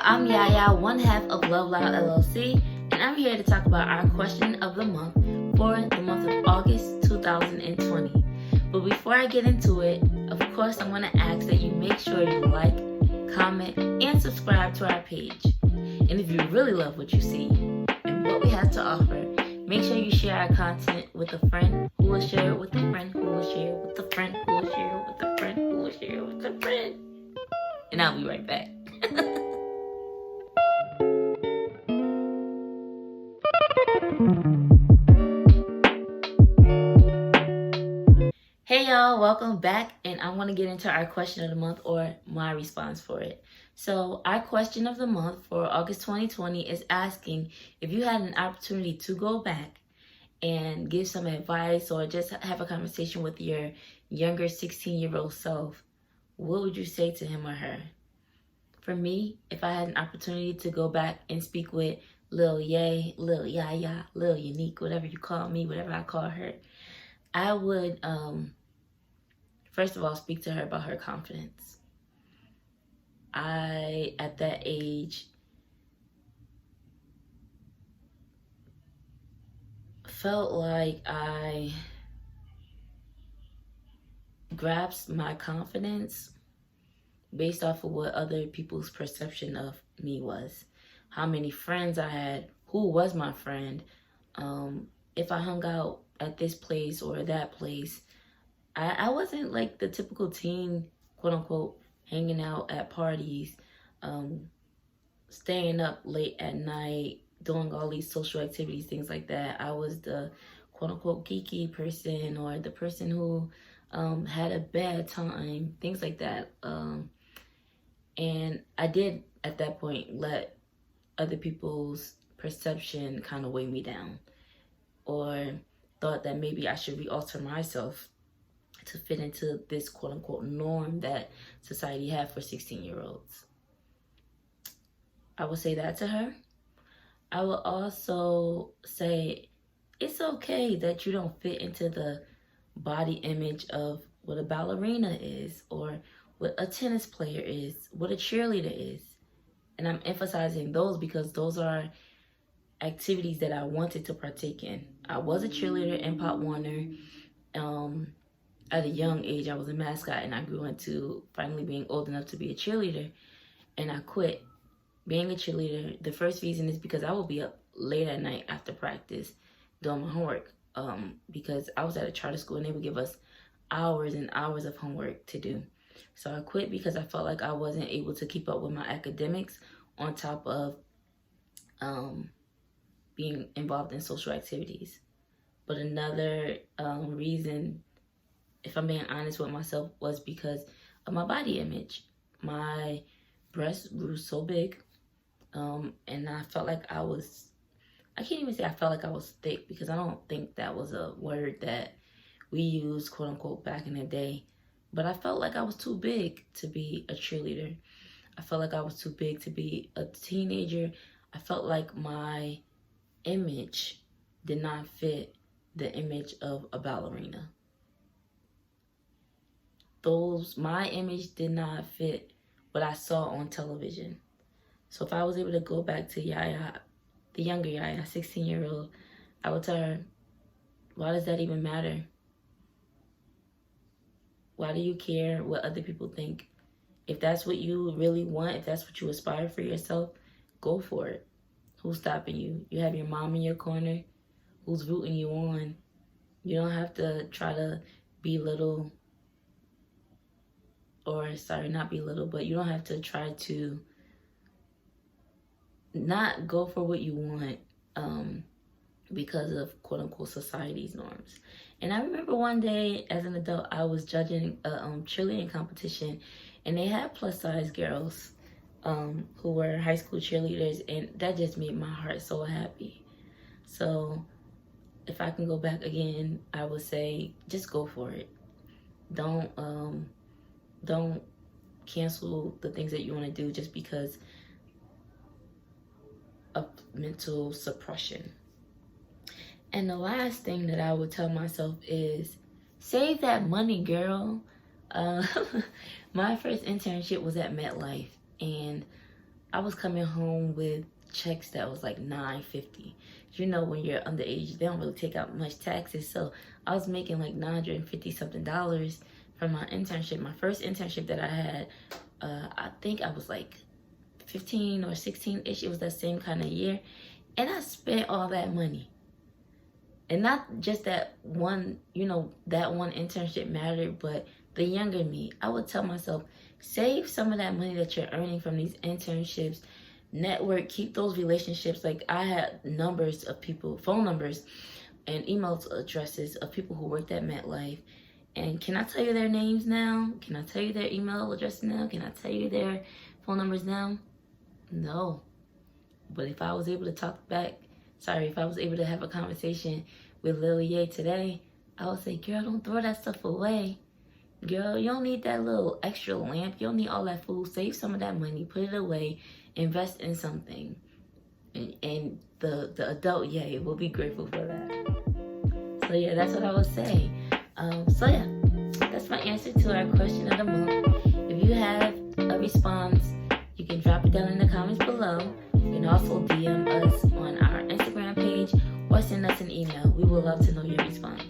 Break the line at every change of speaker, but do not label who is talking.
I'm Yaya, one half of Loveloudd LLC, and I'm here to talk about our question of the month for the month of August 2020. But before I get into it, of course, I want to ask that you make sure you like, comment, and subscribe to our page. And if you really love what you see and what we have to offer, make sure you share our content with a friend who will share it with a friend who will share it with a friend who will share it with a friend who will share it with a friend. And I'll be right back. Hey y'all, welcome back, and I want to get into our question of the month, or my response for it. So our question of the month for August 2020 is asking if you had an opportunity to go back and give some advice or just have a conversation with your younger 16-year-old self, what would you say to him or her? For me, if I had an opportunity to go back and speak with Lil Yay, Lil Yaya, Lil Unique, whatever you call me, whatever I call her, I would first of all speak to her about her confidence. I, at that age, felt like I grasped my confidence based off of what other people's perception of me was. How many friends I had, who was my friend, if I hung out at this place or that place. I wasn't like the typical teen, quote unquote, hanging out at parties, staying up late at night, doing all these social activities, things like that. I was the quote unquote geeky person, or the person who had a bad time, things like that. And I did at that point let other people's perception kind of weigh me down, or thought that maybe I should re-alter myself to fit into this quote unquote norm that society had for 16-year-olds. I will say that to her. I will also say it's okay that you don't fit into the body image of what a ballerina is, or what a tennis player is, what a cheerleader is. And I'm emphasizing those because those are activities that I wanted to partake in. I was a cheerleader in Pop Warner. At a young age, I was a mascot, and I grew into finally being old enough to be a cheerleader. And I quit being a cheerleader. The first reason is because I would be up late at night after practice doing my homework, because I was at a charter school and they would give us hours and hours of homework to do. So I quit because I felt like I wasn't able to keep up with my academics on top of being involved in social activities. But another reason, if I'm being honest with myself, was because of my body image. My breasts grew so big, and I felt like I can't even say I felt like I was thick, because I don't think that was a word that we used, quote unquote, back in the day. But I felt like I was too big to be a cheerleader. I felt like I was too big to be a teenager. I felt like my image did not fit the image of a ballerina. My image did not fit what I saw on television. So if I was able to go back to Yaya, the younger Yaya, 16-year-old, I would tell her, why does that even matter? Why do you care what other people think? If that's what you really want, if that's what you aspire for yourself, go for it. Who's stopping you? You have your mom in your corner who's rooting you on. You don't have to try to belittle, or sorry, not belittle, but you don't have to try to not go for what you want because of quote unquote society's norms. And I remember one day as an adult, I was judging a cheerleading competition, and they had plus size girls who were high school cheerleaders, and that just made my heart so happy. So if I can go back again, I would say just go for it. Don't cancel the things that you want to do just because of mental suppression. And the last thing that I would tell myself is save that money, girl. My first internship was at MetLife, and I was coming home with checks that was like $9.50. You know, when you're underage, they don't really take out much taxes. So I was making like $950 something from my internship. My first internship that I had, I think I was like 15 or 16-ish. It was that same kind of year. And I spent all that money. And not just that one, that one internship mattered, but the younger me, I would tell myself, save some of that money that you're earning from these internships, network, keep those relationships. Like, I had numbers of people, phone numbers and email addresses of people who worked at MetLife. And can I tell you their names now? Can I tell you their email address now? Can I tell you their phone numbers now? No. But if I was able to if I was able to have a conversation with Lil Yaya today, I would say, girl, don't throw that stuff away. Girl, you don't need that little extra lamp. You don't need all that food. Save some of that money. Put it away. Invest in something. And the adult Yaya will be grateful for that. So yeah, that's what I would say. So yeah, that's my answer to our question of the month. If you have a response, you can drop it down in the comments below. You can also DM us on our Instagram page or send us an email. We would love to know your response.